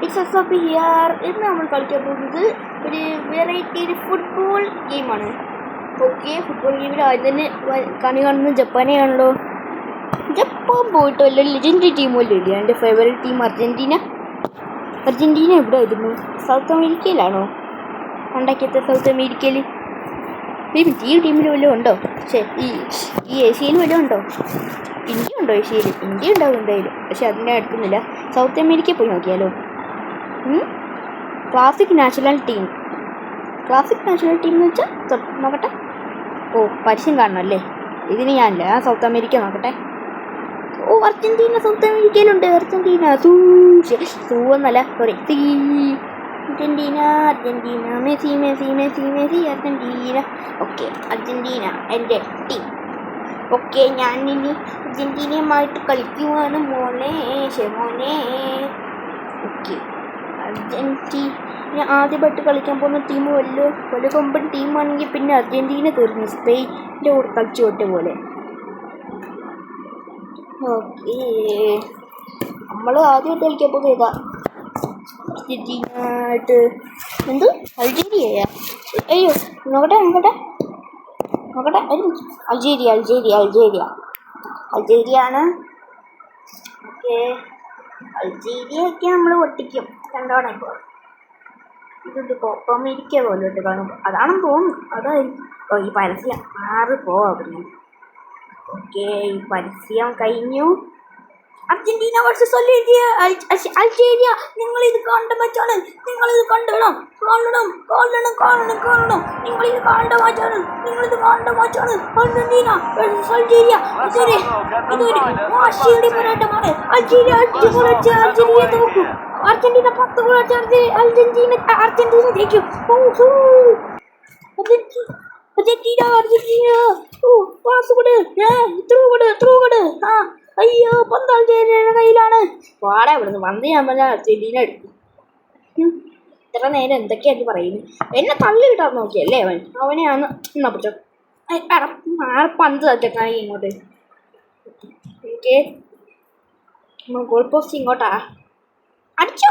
It's അസപ്പ് here. ഇന്ന് നമ്മൾ കളിക്കാൻ പോകുന്നത് ഒരു വെറൈറ്റി ഒരു ഫുട്ബോൾ ഗെയിമാണ്. ഓക്കെ, ഫുട്ബോൾ ഗെയിമിൽ ആദ്യം തന്നെ കണി കാണുന്നത് ജപ്പാനെയാണല്ലോ. ജപ്പാൻ പോയിട്ട് വല്ല ലെജൻഡറി ടീം വല്ല ഇല്ല. എൻ്റെ ഫേവറേറ്റ് ടീം അർജൻറ്റീന. അർജൻറ്റീന എവിടെ ആയിരുന്നു? സൗത്ത് അമേരിക്കയിലാണോ ഉണ്ടാക്കിയത്? സൗത്ത് അമേരിക്കയിൽ ഈ ടീമിൽ വല്ലതും ഉണ്ടോ? പക്ഷേ ഈ ഏഷ്യയിൽ വല്ലതും ഉണ്ടോ? ഇന്ത്യ ഉണ്ടോ ഏഷ്യയിൽ? ഇന്ത്യ ഉണ്ടാവും എന്തായാലും, പക്ഷെ അതിൻ്റെ അടുക്കുന്നില്ല. സൗത്ത് അമേരിക്കയിൽ പോയി നോക്കിയാലോ. Classic national team. Classic national team എന്ന് വെച്ചാൽ നോക്കട്ടെ. ഓ, പരസ്യം കാണണമല്ലേ? ഇതിന് ഞാനില്ല. ആ സൗത്ത് അമേരിക്ക നോക്കട്ടെ. ഓ, അർജൻറ്റീന സൗത്ത് അമേരിക്കയിലുണ്ട്. അർജൻറ്റീന എന്നല്ല, sorry, Argentina. Argentina, Messi Messi Messi Messi, Argentina. Okay, Argentina എൻ്റെ ടീം. ഓക്കെ, ഞാൻ ഇനി അർജൻറ്റീനയുമായിട്ട് കളിക്കുവാണ് മോനെ. ഓക്കെ, അർജൻറ്റീന ആദ്യമായിട്ട് കളിക്കാൻ പോകുന്ന ടീം വലിയ കൊമ്പൻ ടീമാണെങ്കിൽ പിന്നെ അർജൻറ്റീന തീർന്നു. സ്പെയിൻ്റെ കൂടെ കളിച്ചു വിട്ട പോലെ. ഓക്കെ, നമ്മൾ ആദ്യമായിട്ട് കളിക്കാൻ പോകുന്നത് ഏതാ? അർജൻറ്റീനായിട്ട് എന്ത് അൾജീരിയയാ? അയ്യോ, നോക്കട്ടെ. അൾജീരിയ ആണ്. ഓക്കെ, അൾജീരിയൊക്കെ നമ്മൾ ഒട്ടിക്കും. കണ്ടോണം. ഇപ്പോൾ ഇതുണ്ട് കോപ്പ അമേരിക്ക പോലെ ഇട്ട് കാണുമ്പോൾ അതാണെന്ന് തോന്നുന്നു. അതായിരിക്കും ഈ പരസ്യം. അവിടെ. ഓക്കെ, ഈ പരസ്യം കഴിഞ്ഞു. Argentina versus Algeria. നിങ്ങളിത് കണ്ട മാച്ചാണ്. നിങ്ങളിത് കണ്ടിടണം. നിങ്ങളിത് കണ്ട മാച്ചാണ്. Argentina versus Algeria. ഇതൊരു വാശിയുടെ പോരാട്ടമാണ്. അൾജീരിയ അർജന്റീന തോക്കും. അർജന്റീന 10 ഗോൾ അടിച്ച അർജന്റീന ജയിക്കും. അർജന്റീന പാസ് കൊടു. ത്രൂ കൊടു. അയ്യോ, പന്ത് അൾജീരിയയുടെ കയ്യിലാണ്. പാടെ ഇവിടുന്ന് പന്ത് ഞാൻ പറഞ്ഞാൽ അർജന്റീന എടുക്കും. ഇത്ര നേരം എന്തൊക്കെയായിട്ട് പറയുന്നത്? എന്നെ തള്ളി കിട്ടാൻ നോക്കിയല്ലേ അവനെയാണ്. എന്നാ പിടിച്ചോ. പന്ത് തട്ടായി ഇങ്ങോട്ട്. ഓക്കെ, ഗോൾ പോസ്റ്റ് ഇങ്ങോട്ടാ. അടിച്ചോ.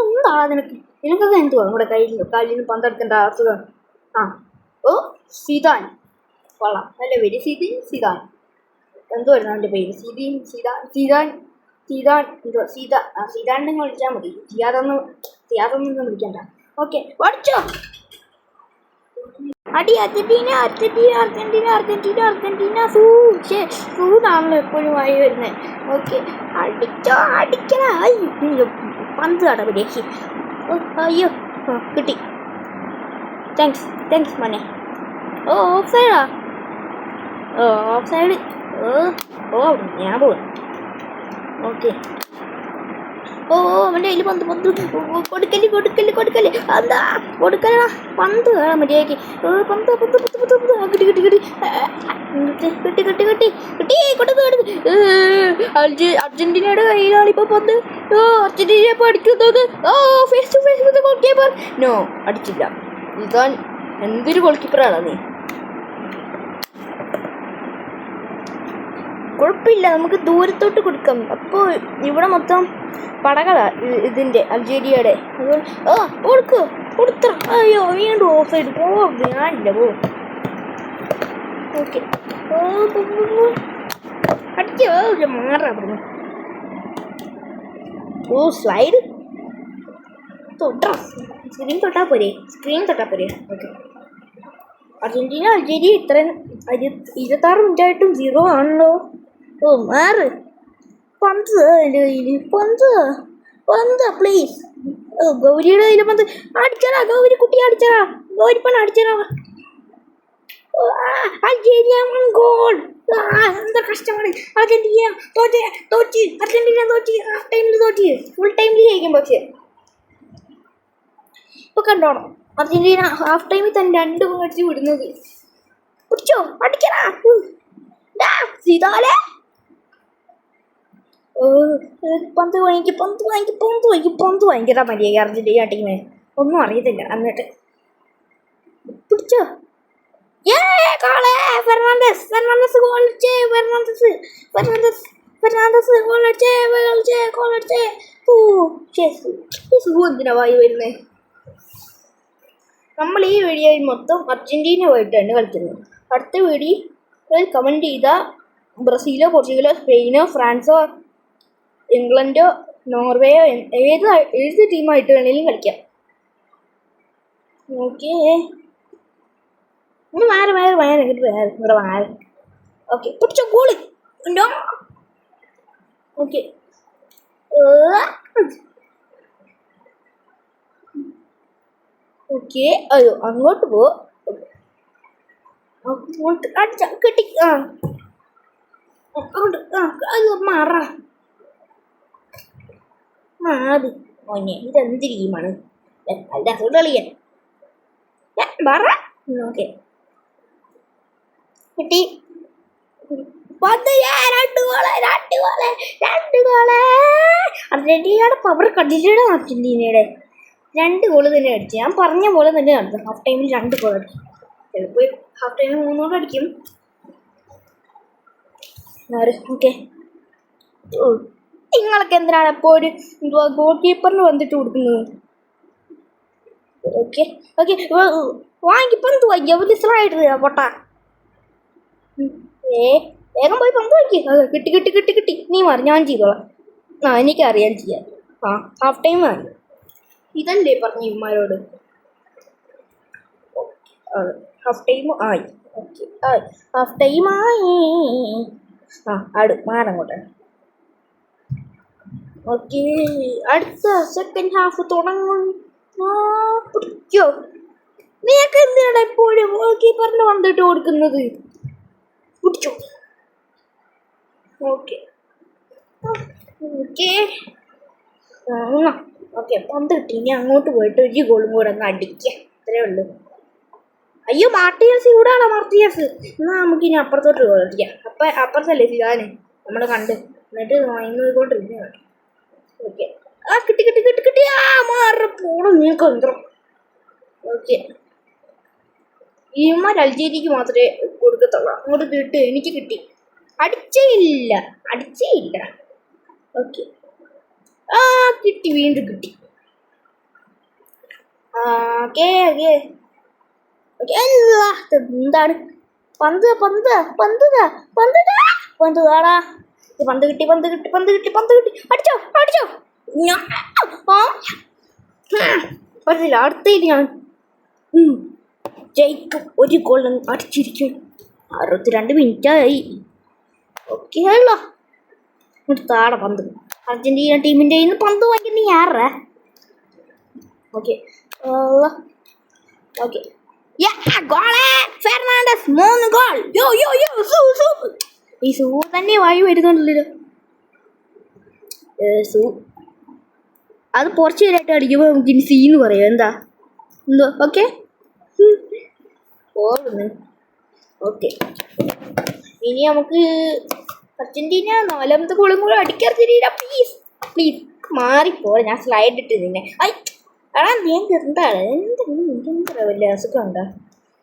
എന്താ നിനക്കൊക്കെ എന്തുവാ നമ്മുടെ കാലിന് പന്തെടുക്കേണ്ട അസുഖം? സിദാൻ കൊള്ളാം. നല്ല പേര് സിദാൻ. എന്തുവായിരുന്നു അവൻ്റെ പേര്? സീതാണ്ടെന്ന് വിളിച്ചാൽ മതി. സിയാദൊന്നും വിളിക്കണ്ട. ഓക്കെ, പഠിച്ചോ. അടി അർജന്റീന. സൂന്നാണല്ലോ എപ്പോഴും ആയി വരുന്നത്. ഓക്കെ, അടിക്കണ. പന്ത് കടവിലേക്ക്. അയ്യോ, കിട്ടി. താങ്ക്സ് മോനെ. ഓഫ് സൈഡാ? Off side. ഞാൻ പോകും. ഓക്കെ, അവൻ്റെ കയ്യിൽ പന്ത് കൊടുക്കല്. എന്താ കൊടുക്കലടാ? പന്ത് വേണം മര്യാദയ്ക്ക്. പന്ത് കിട്ടി. അർജന്റീനയുടെ കയ്യിലാണ് ഇപ്പോൾ പന്ത്. അർജന്റീന ഇപ്പോൾ അടിക്കുന്നത്. Face to face with goal keeper. No, അടിച്ചില്ല. ഇതാൻ എന്തൊരു ഗോൾ കീപ്പറാണ് നീ. കുഴപ്പമില്ല, നമുക്ക് ദൂരത്തോട്ട് കൊടുക്കാം. അപ്പോൾ ഇവിടെ മൊത്തം പടകളാ ഇതിൻ്റെ അൾജീരിയയുടെ. അതുകൊണ്ട് കൊടുത്ത. അയ്യോ, വീണ്ടും ഓഫ് സൈഡ്. ഞാനില്ല. ഓക്കെ, അടിച്ചോ. മാറാ പറഞ്ഞു. സ്ലൈഡ് സ്ക്രീൻ തൊട്ടാൽ പോരെ. ഓക്കെ, അൾജീരിയ ഇത്രയും 26 മിനിറ്റായിട്ടും 0 ആണല്ലോ. മാറ്. പന്ത് പ്ലീസ്. ഗൗരിയുടെ കയ്യിൽ പന്ത്. അടിച്ചടാ ഗൗരി കുട്ടി, ഗൗരിപ്പണ അടിച്ചടാ. അൾജീരിയ ഗോൾ. എന്താ കഷ്ടമാണ്. അർജന്റീന തോറ്റ്. ഹാഫ് ടൈമിൽ തോറ്റ്. ഫുൾ ടൈമിൽ ജയിക്കും. പക്ഷേ ഇപ്പൊ കണ്ടോണം, അർജന്റീന ഹാഫ് ടൈമിൽ തന്നെ 2 ഗോൾ അടിച്ച് വിടുന്നത്. പിടിച്ചോ, അടിക്കടാ. സീതാലേ പന്ത് വാങ്ങിക്കടാ മര്യാദ. അർജന്റീന ടീമേ ഒന്നും അറിയത്തില്ല. എന്നിട്ട് പിടിച്ചോ. Fernandez goal. ഫെർണാണ്ടസ് ഗോളടിച്ചേ. ഓ സുഖം എന്തിനാ വായി വരുന്നത്? നമ്മൾ ഈ വീഡിയോയിൽ മൊത്തം അർജൻറ്റീനയുമായിട്ടാണ് കളിക്കുന്നത്. അടുത്ത വീഡിയോയിൽ കമൻറ്റ് ചെയ്താൽ ബ്രസീലോ പോർച്ചുഗലോ സ്പെയിനോ ഫ്രാൻസോ ഇംഗ്ലണ്ടോ നോർവേയോ ഏത് ടീമായിട്ട് വേണമെങ്കിലും കളിക്കാം. ഓക്കെ, ഇവിടെ മാറി. ഓക്കെ, പിടിച്ച ഗോള്. ഓക്കെ, ഓക്കെ, അയ്യോ അങ്ങോട്ട് പോ. അങ്ങോട്ട് അടിച്ച കിട്ടി. മാറി മോനെ, ഇതെന്ത് ടീമാണ്? നല്ല കളിയാൻ. ഓക്കെ, കിട്ടി. രണ്ട് ഗോള്. അർജന്റീനയുടെ പവർ കണ്ടിട്ടാണ് അർജന്റീനയുടെ 2 ഗോള് തന്നെ അടിച്ചു. ഞാൻ പറഞ്ഞ പോലെ തന്നെ നടന്നു. ഹാഫ് ടൈമിൽ 2 ഗോൾ അടിക്കും. ചിലപ്പോൾ ഹാഫ് ടൈമിൽ 3 ഗോൾ അടിക്കും. ഓക്കെ, നിങ്ങളൊക്കെ എന്തിനാണ് അപ്പോൾ ഒരു ഗോൾ കീപ്പറിന് വന്നിട്ട് കൊടുക്കുന്നത്? ഓക്കെ ഓക്കെ, വാങ്ങിപ്പം വാങ്ങിയ പൊട്ടാ. വേഗം പോയി പന്ത് വാങ്ങിക്കുക. കിട്ടി. നീ മാറി, ഞാൻ ചെയ്തോളാം. എനിക്കറിയാൻ ചെയ്യാം. ഹാഫ് ടൈം ആണ്. ഇതല്ലേ പറഞ്ഞു ഇമ്മാരോട്. ഹാഫ് ടൈം ആയി. ഓക്കെ, ഹാഫ് ടൈം ആയി. മാറങ്ങോട്ടെ. ഓക്കെ, അടുത്ത സെക്കൻഡ് ഹാഫ് തുടങ്ങും. പിടിക്കോ? നീയൊക്കെ എന്തിനാണ് എപ്പോഴും ഗോൾ കീപ്പറിന് വന്നിട്ട് കൊടുക്കുന്നത്? പിടിച്ചോ. ഓക്കെ ഓക്കെ, പന്ത് കിട്ടി. ഇനി അങ്ങോട്ട് പോയിട്ട് 1 ഗോളും കൂടെ ഒന്ന് അടിക്കുക. അത്രേ ഉള്ളൂ. അയ്യോ, മാർട്ടിയസ് ഇവിടെയാണോ? മാർട്ടിയസ് എന്നാൽ നമുക്കിനി അപ്പുറത്തോട്ട് ഗോൾ അടിക്കാം. അപ്പുറത്തല്ലേ സിദാന് നമ്മൾ കണ്ട്. എന്നിട്ട് വാങ്ങിക്കൊണ്ടിരുന്നു. ഓക്കെ, കിട്ടി. പോണം നീക്കന്ത്രം. ഓക്കെ, ഇമാർ അൾജീരിയക്ക് മാത്രമേ കൊടുക്കത്തുള്ളൂ. അങ്ങോട്ട് കിട്ടി. എനിക്ക് കിട്ടി. അടിച്ചേ ഇല്ല. ഓക്കെ, കിട്ടി. വീണ്ടും കിട്ടി. എന്താണ്? പന്ത് താടാ. പന്ത് കിട്ടി. അടിച്ചോ. അടുത്തതിൽ ഞാൻ ജയിക്കും. 1 ഗോൾ അടിച്ചിരിക്കും. 62 മിനിറ്റായി. ഓക്കെ അല്ലോ, താടെ പന്ത്. അർജന്റീന ടീമിൻ്റെ ഇന്ന് പന്ത് വാങ്ങിക്കുന്നത് ഞാറേ. Okay Fernandez 3 goal. ഈ സൂ തന്നെ വായി വരുന്നുണ്ടല്ലോ. അത് പോർച്ചുഗലായിട്ട് അടിക്കുമ്പോൾ നമുക്ക് ഇനി സീന്ന് പറയാം. എന്തോ ഓക്കെ. ഓക്കെ, ഇനി നമുക്ക് അർജന്റീന 4ാമത്തെ ഗോളും കൂടെ അടിക്കുക. അർജന്റീന പ്ലീസ് മാറിപ്പോലെ. ഞാൻ സ്ലൈഡ് ഇട്ട് നിന്നെ. നീ എന്താണ് എന്താ വലിയ അസുഖം ഉണ്ടോ?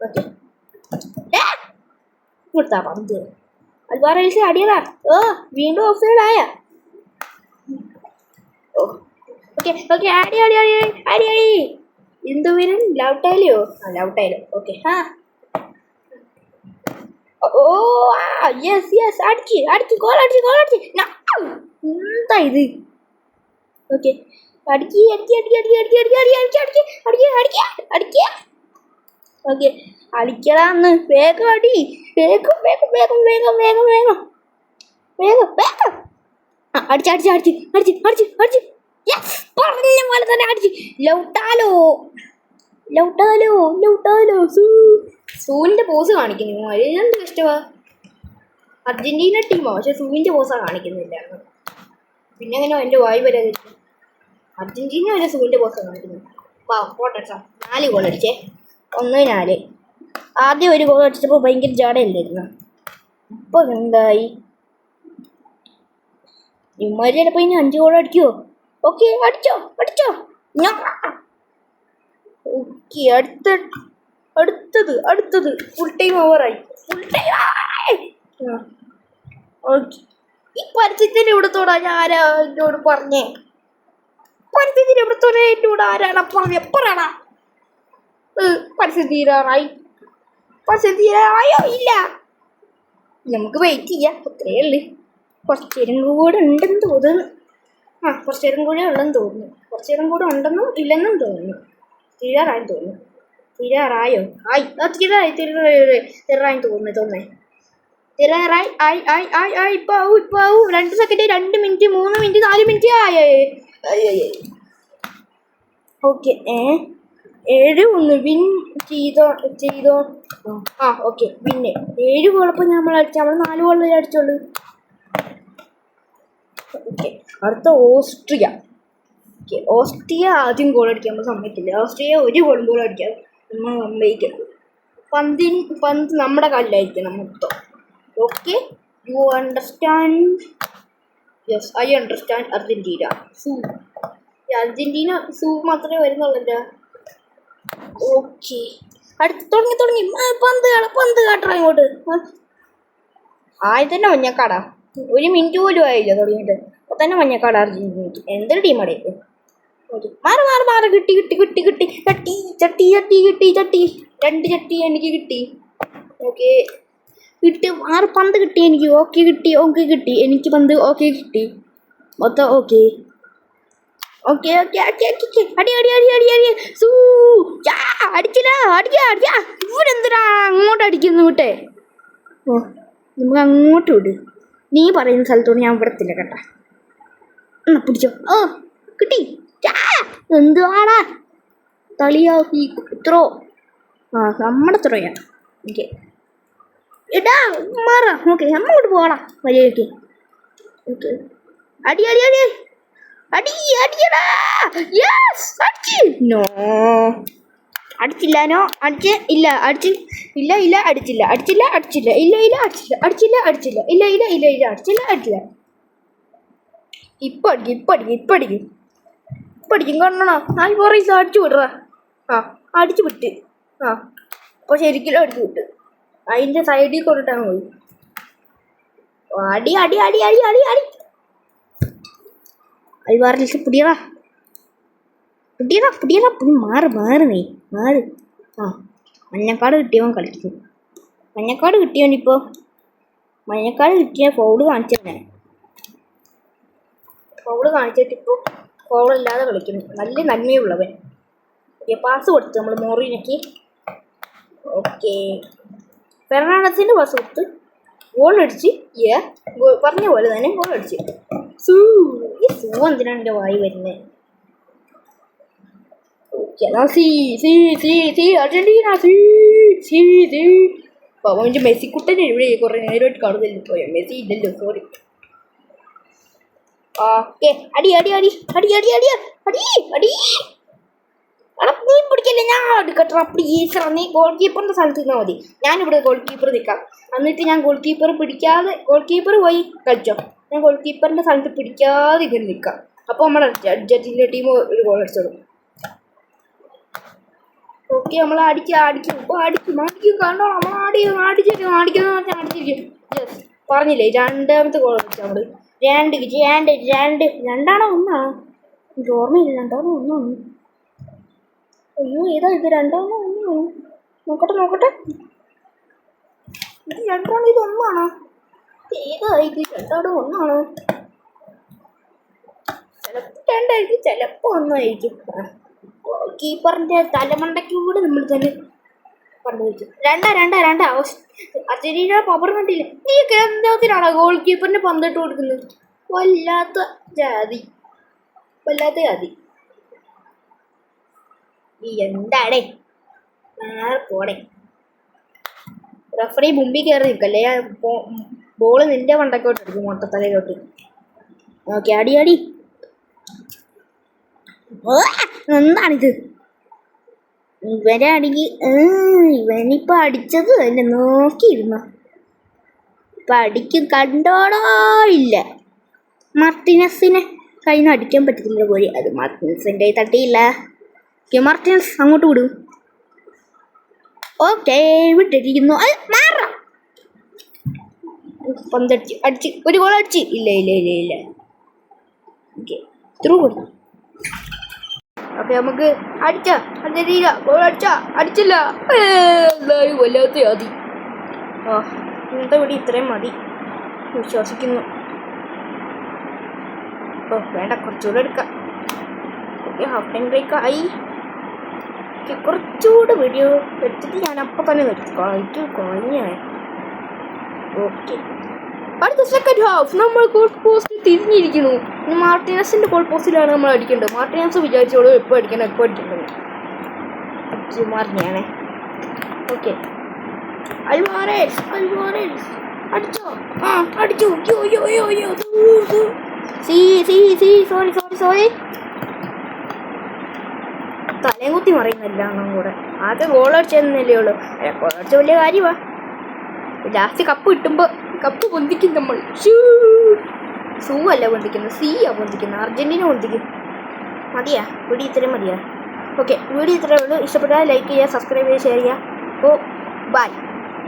ഓക്കെ, കൊടുത്താ പന്ത്. അൽവാറ അടിയടാ. വീണ്ടും ഓഫ് സൈഡ് ആയ. ഓക്കെ, അടി. എന്ത് വരും? ലൗട്ടായാലോ? ലൗട്ടായാലോ. ഓക്കെ, യെസ് അടിച്ച് ഗോൾ അടിച്ച്. എന്താ ഇത്? ഓക്കെ, അടിക്ക്. ഓക്കെ, അടിക്കടാന്ന്. വേഗം അടി. വേഗം അടിച്ച്. പറഞ്ഞ പോലെ തന്നെ അടിച്ച്. ലൗട്ടാലോ. സൂവിൻ്റെ പോസ് കാണിക്കുന്നു. എന്ത് കഷ്ടമാ. അർജന്റീന ടീമോ, പക്ഷെ സൂവിൻ്റെ പോസാണ് കാണിക്കുന്നില്ലായിരുന്നു. പിന്നെ അങ്ങനെ എൻ്റെ വായി വരാതിരിക്കും. അർജന്റീന വരെ സൂവിൻ്റെ പോസാണ് കാണിക്കുന്നത്. പോട്ടെ. 4 ഗോൾ അടിച്ചേ. 1-4. ആദ്യം 1 ഗോൾ അടിച്ചപ്പോൾ ഭയങ്കര ജാടയല്ലായിരുന്നു. ഇപ്പോൾ എന്തായി? ഇമ്മാര് ചിലപ്പോൾ ഇനി 5 ഗോൾ അടിക്കുമോ? ഓക്കെ, അടിച്ചോ. ഓക്കെ, അടുത്തത് ഫുൾ ടൈം ഓവറായി. ഓക്കെ, ഈ പരസ്യത്തിന് ഇവിടത്തോടെ ആരാ എന്നോട് പറഞ്ഞേ? പരസ്യത്തിന് ഇവിടത്തോടെ എന്നോട് ആരാണ് പറഞ്ഞേ? പറയണ പരസ്യം തീരാറായി. പരസ്യം തീരാറായോ? ഇല്ല, നമുക്ക് വെയിറ്റ് ചെയ്യാം. അത്രയേ ഉള്ളു. കുറച്ച് നേരം കൂടെ ഉണ്ടെന്ന് തോന്നുന്നു. കുറച്ച് നേരം കൂടെ ഉണ്ടെന്ന് തോന്നുന്നു. കുറച്ച് നേരം കൂടെ ഉണ്ടെന്നും ഇല്ലെന്നും തോന്നുന്നു. തീരാറായെന്ന് തോന്നുന്നു. തീരാറായോ? തീരാറായി തോന്നേ. തീരാറായി. ഇപ്പൊ ആവും. 2 സെക്കൻഡ്, 2 മിനിറ്റ്, 3 മിനിറ്റ്, 4 മിനിറ്റ് ആയേ. ഓക്കെ. 7 ഒന്ന് വിൻ ചെയ്തോ. ഓക്കെ, പിന്നെ 7 ഗോളപ്പം നമ്മൾ 4 ഗോളല്ലേ അടിച്ചോളൂ. ഓക്കെ, അടുത്ത ഓസ്ട്രിയ. ഓസ്ട്രിയ ആദ്യം ഗോൾ അടിക്കാൻ നമ്മൾ സമ്മതിക്കില്ല. ഓസ്ട്രിയ ഒരു ഗോൾ അടിക്കാൻ നമ്മൾ സമ്മതിക്കരുത്. പന്ത് നമ്മുടെ കാലിലായിരിക്കണം മൊത്തം. Okay, you understand? Yes, I understand. Argentina സൂ മാത്രമേ വരുന്നുള്ളല്ലോ. ഓക്കെ, അടുത്ത് തുടങ്ങി. പന്ത് കാട്ടറ ഇങ്ങോട്ട്. തന്നെ മഞ്ഞക്കാടാ. 1 മിനിറ്റ് പോലും ആയില്ല തുടങ്ങിയിട്ട്. അപ്പൊ തന്നെ മഞ്ഞക്കാട് അർജന്റീനയ്ക്ക്. എന്തൊരു ടീമാടേ. മാറി കിട്ടി. ചട്ടി 2 ചട്ടി എനിക്ക് കിട്ടി. ഓക്കെ, പന്ത് കിട്ടി എനിക്ക്. ഓക്കെ കിട്ടി എനിക്ക് പന്ത്. ഓക്കെ കിട്ടി മൊത്തം. ഓക്കെ. അടി. അടിച്ചില്ല. ഇവരെന്തിനാ അങ്ങോട്ട് അടിക്കുന്നു? വിട്ടെ, നമുക്ക് അങ്ങോട്ട് വിട്. നീ പറയുന്ന സ്ഥലത്തോട് ഞാൻ വിടത്തില്ല കേട്ടാ. പിടിച്ചോ. കിട്ടി. എന്തുവാടാ തളിയാക്കി ത്രോ? നമ്മുടെ ത്രോയാണ്. ഓക്കെ, എടാ മാറാ. ഓക്കെ, അങ്ങോട്ട് പോകണം വഴിയൊക്കെ. ഓക്കെ, അടിയടാ. യെസ്, നോ അടിച്ചില്ലാനോ? ഇല്ല, ഇപ്പൊ അടിക്കും കാണണോ? അടിച്ചു വിടറാ. അടിച്ചു വിട്ട്. അപ്പോൾ ശരിക്കും അടിച്ചു വിട്ട്. അതിൻ്റെ സൈഡിൽ കൊണ്ടിട്ടാണ് പോയി. അടി. അരിവാറിലേക്ക് പിടിയടാ. മാറ് നീ. മഞ്ഞക്കാട് കിട്ടിയവൻ കളിക്കുന്നു. മഞ്ഞക്കാട് കിട്ടിയ ഫൗള് കാണിച്ചിട്ട് ഇപ്പോൾ ഫൗളില്ലാതെ കളിക്കുന്നു. നല്ല നന്മയുള്ളവൻ. പാസ് കൊടുത്തു നമ്മൾ മോറിനയ്ക്ക്. ഓക്കെ, ഫെർണാണ്ടസിൻ്റെ പാസ് കൊടുത്ത് ഗോളടിച്ച്. പറഞ്ഞ പോലെ തന്നെ ഗോളടിച്ച്. സൂ എന്തിനാണ് എൻ്റെ വായി വരുന്നത്? അർജന്റീന. അവൻ്റെ മെസ്സിക്കുട്ടനെ ഇവിടെ കുറേ നേരമായിട്ട് കാണുന്നില്ല. പോയോ? മെസ്സി ഇല്ലല്ലോ, സോറി. ഓക്കെ, അടി. നീ പിടിക്കല്ലേ, ഞാൻ എടുക്കട്ടെ. പ്ലീസ്, നീ ഗോൾ കീപ്പറിൻ്റെ സ്ഥലത്ത് നിന്നാൽ മതി. ഞാനിവിടെ ഗോൾ കീപ്പർ നിൽക്കാം. എന്നിട്ട് ഞാൻ ഗോൾ കീപ്പർ പിടിക്കാതെ, ഗോൾ കീപ്പർ പോയി കളിച്ചോ. ഞാൻ ഗോൾ കീപ്പറിൻ്റെ സ്ഥലത്ത് പിടിക്കാതെ ഇങ്ങനെ നിൽക്കാം. അപ്പോൾ നമ്മുടെ അർജന്റീന ടീം ഒരു ഗോൾ അടിച്ചോളും. ഓക്കെ, നമ്മൾ അടിക്കും. കണ്ടോ, നമ്മൾ അടിച്ചിരിക്കും. യെസ്, പറഞ്ഞില്ലേ, 2ാമത്തെ ഗോൾ അടിച്ചു നമ്മൾ. 2-2 ഒന്നാണ്. എനിക്ക് ഓർമ്മയില്ല. 2-1. അയ്യോ, ഏതാ ഇത്? 2-1. നോക്കട്ടെ. ഇത് 2 ഇതൊന്നാണോ? ഏതായത്? 2-1 ചിലപ്പോൾ ഒന്നായിരിക്കും. കീപ്പറിൻ്റെ തലമണ്ടയ്ക്കൂടെ നമ്മൾ തന്നെ കണ്ടുപിടിച്ചു. 2-2. അർജന്റീന പവർ കണ്ടില്ല. നീ കേന്ദ്രത്തിനാണോ ഗോൾ കീപ്പറിന് പന്തിട്ട് കൊടുക്കുന്നത്? വല്ലാത്ത ജാതി. എന്താടേ പോടെ. റഫറി മുമ്പിൽ കയറി നിൽക്കല്ലേ. ബോള് നിന്റെ മണ്ടക്കോട്ട് എടുക്കും, മൊട്ടത്തലയിലോട്ട്. ഓക്കെ, അടി. എന്താണിത്? ഇവനിപ്പോൾ അടിച്ചത് എന്നെ നോക്കിയിരുന്നോ? ഇപ്പം അടിക്കും, കണ്ടോടോ. ഇല്ല, മാർട്ടിനസിനെ കയ്യിൽ നിന്ന് അടിക്കാൻ പറ്റത്തില്ല പോലെ. അത് മാർട്ടിനസിൻ്റെ തട്ടിയില്ല. ഓക്കെ, മാർട്ടിനസ് അങ്ങോട്ട് വിടും. ഓക്കെ, വിട്ടിരിക്കുന്നു. മാറാം. പന്തടിച്ച് അടിച്ച് ഒരു ഗോൾ അടിച്ച് ഇല്ല ഓക്കെ ത്രൂ കൊടുത്തു. ഓക്കെ നമുക്ക് അടിച്ച അടിച്ചില്ല ഗോൾ അടിച്ചില്ല എന്തായാലും വല്ലാത്ത മതി. ഇന്നത്തെ വീട് ഇത്രയും മതി വിശ്വസിക്കുന്നു. വേണ്ട കുറച്ചുകൂടെ എടുക്കാം. ഓക്കെ ഹാഫ് ടൈം ബ്രേക്ക് ആയി. കുറച്ചുകൂടെ വീഡിയോ എടുത്തിട്ട് ഞാൻ അപ്പം തന്നെ നിർത്തി കുറഞ്ഞായി. ഓക്കെ അടുത്ത സെക്കൻഡ് ഹാഫ് നമ്മൾ ഗോൾ പോസ്റ്റ് തിരിഞ്ഞിരിക്കുന്നു. ഇനി മാർട്ടിനസിൻ്റെ ഗോൾ പോസ്റ്റിലാണ് നമ്മൾ അടിക്കേണ്ടത്. മാർട്ടിനസ് വിചാരിച്ചോളൂ എപ്പോൾ അടിക്കേണ്ടത് മാറിഞ്ഞാണേ. ഓക്കെ അൽവാരേസ് അടിച്ചോ അടിച്ചു സോറി തലയും കുത്തി മറിയുന്നില്ല എന്നും കൂടെ. ആകെ ഗോൾ അടിച്ചെന്നല്ലേ ഉള്ളൂ. ഗോൾ അടിച്ച വലിയ കാര്യമാണ്. ലാസ്റ്റ് കപ്പ് കിട്ടുമ്പോൾ കപ്പ് പൊന്തിക്കും നമ്മൾ. സൂ അല്ല പൊന്തിക്കുന്നത്, സിയാ പൊന്തിക്കുന്നത്. അർജന്റീന പൊന്തിക്കും. മതിയാ വീഡിയോ ഇത്രയും മതിയാ. ഓക്കെ വീഡിയോ ഇത്രയേ ഉള്ളൂ. ഇഷ്ടപ്പെട്ടാൽ ലൈക്ക് ചെയ്യുക, സബ്സ്ക്രൈബ് ചെയ്യുക, ഷെയർ ചെയ്യുക. അപ്പോൾ ബൈ.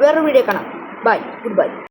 വേറൊരു വീഡിയോ കാണാം. Bye, good by.